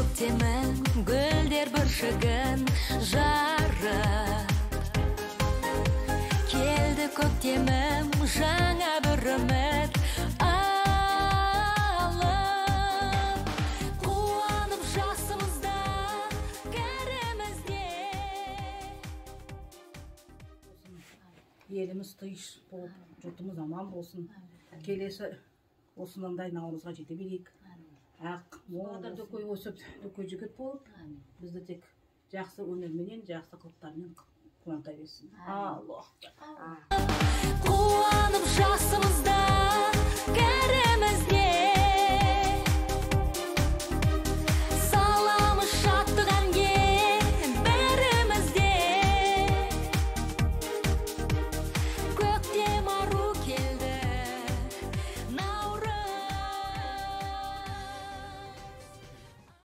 көктемім, гүлдер бүршігін жарып. Келді көктемім, жаңа бір үміт алып. Қуанып жасымызда кәрімізде. Еліміз тыныш болып, жұртымыз аман болсын. Келесі осындай наурызға жете берейік. Ақ, молдар дөкей өсіп, дөкей жігіт болып, бізді тек жақсы өнерменен, жақсы қылықтармен қуанта берсін. Аллах.